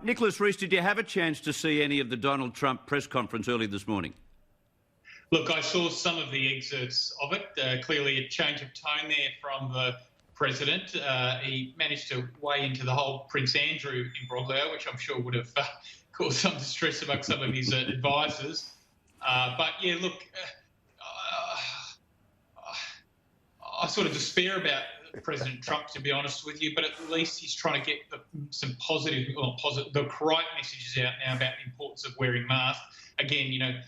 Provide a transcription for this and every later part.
Nicholas Rees, did you have a chance to see any of the Donald Trump press conference early this morning? Look, I saw some of the excerpts of it. Clearly a change of tone there from the president. He managed to weigh into the whole Prince Andrew imbroglio, which I'm sure would have caused some distress among some of his advisors. But, yeah, look, I sort of despair about President Trump, to be honest with you, but at least he's trying to get some positive, the correct messages out now about the importance of wearing masks. Again, you know,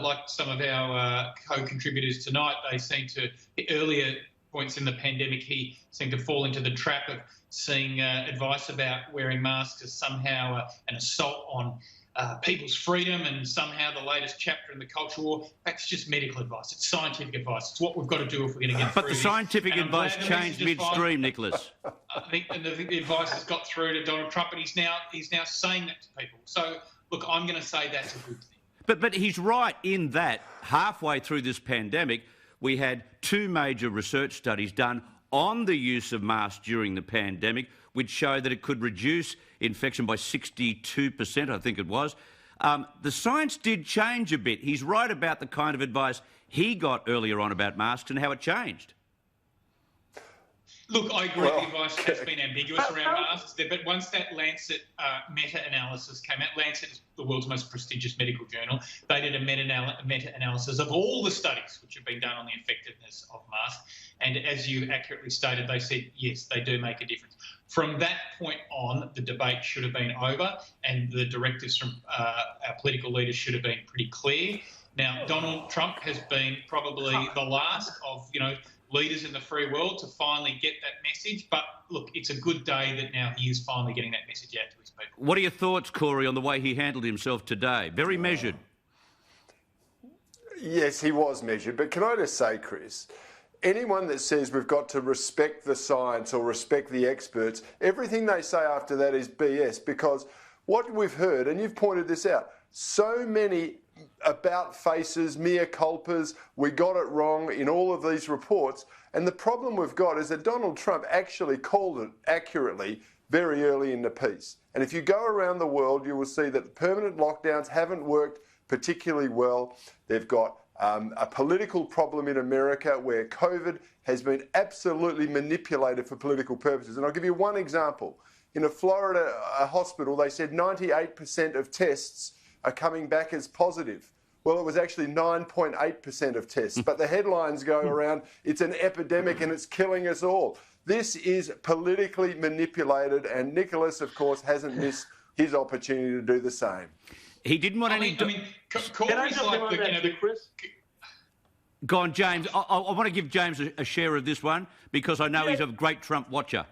like some of our co-contributors tonight, they seem to, earlier points in the pandemic, he seemed to fall into the trap of seeing advice about wearing masks as somehow an assault on people's freedom and somehow the latest chapter in the culture war. That's just medical advice. It's scientific advice. It's what we've got to do if we're going to get through But the scientific advice changed midstream, Nicholas. I think the advice has got through to Donald Trump, and he's now saying that to people. So, look, I'm going to say that's a good thing. But he's right in that halfway through this pandemic, we had 2 major research studies done on the use of masks during the pandemic, which show that it could reduce infection by 62%, I think it was. The science did change a bit. He's right about the kind of advice he got earlier on about masks and how it changed. Look, I agree the advice has been ambiguous around masks, but once that Lancet meta-analysis came out, Lancet is the world's most prestigious medical journal, they did a meta-analysis of all the studies which have been done on the effectiveness of masks, and as you accurately stated, they said, yes, they do make a difference. From that point on, the debate should have been over, and the directives from our political leaders should have been pretty clear. Now, Donald Trump has been probably the last of, you know, leaders in the free world to finally get that message. But, look, it's a good day that now he is finally getting that message out to his people. What are your thoughts, Corey, on the way he handled himself today? Very measured. Yes, he was measured. But can I just say, Chris, anyone that says we've got to respect the science or respect the experts, everything they say after that is BS, because what we've heard, and you've pointed this out, so many about faces, mea culpas, we got it wrong in all of these reports. And the problem we've got is that Donald Trump actually called it accurately very early in the piece. And if you go around the world, you will see that permanent lockdowns haven't worked particularly well. They've got a political problem in America where COVID has been absolutely manipulated for political purposes. And I'll give you one example. In a Florida hospital, they said 98% of tests are coming back as positive. Well, it was actually 9.8% of tests. But the headlines go around, it's an epidemic and it's killing us all. This is politically manipulated, and Nicholas, of course, hasn't missed his opportunity to do the same. He didn't want any... Can I jump in on that, Chris? Go on, James. I want to give James a share of this one because I know he's a great Trump watcher.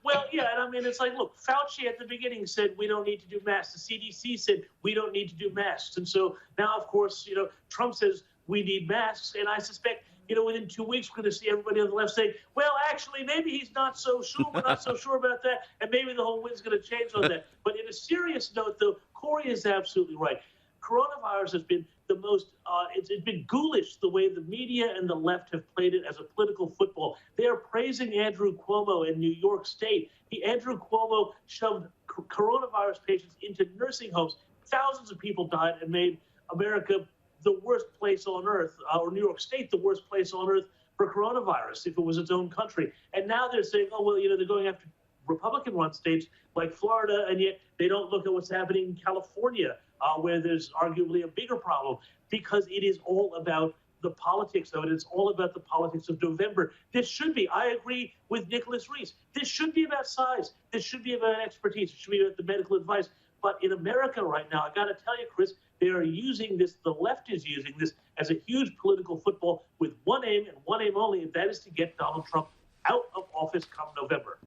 Well, yeah, and I mean, it's like, look, Fauci at the beginning said we don't need to do masks. The CDC said we don't need to do masks. And so now, of course, you know, Trump says we need masks. And I suspect, you know, within 2 weeks, we're going to see everybody on the left say, well, actually, maybe he's not so sure. We're not so sure about that. And maybe the whole wind's going to change on that. But in a serious note, though, Corey is absolutely right. Coronavirus has been the most, it's been ghoulish the way the media and the left have played it as a political football. They are praising Andrew Cuomo in New York State. Andrew Cuomo shoved coronavirus patients into nursing homes. Thousands of people died and made America the worst place on earth, or New York State the worst place on earth for coronavirus if it was its own country. And now they're saying, oh, well, you know, they're going after Republican-run states like Florida, and yet they don't look at what's happening in California, where there's arguably a bigger problem, because it is all about the politics of it. It's all about the politics of November. This should be, I agree with Nicholas Rees, this should be about size. This should be about expertise. It should be about the medical advice. But in America right now, I got to tell you, Chris, they are using this, the left is using this as a huge political football with one aim and one aim only, and that is to get Donald Trump out of office come November.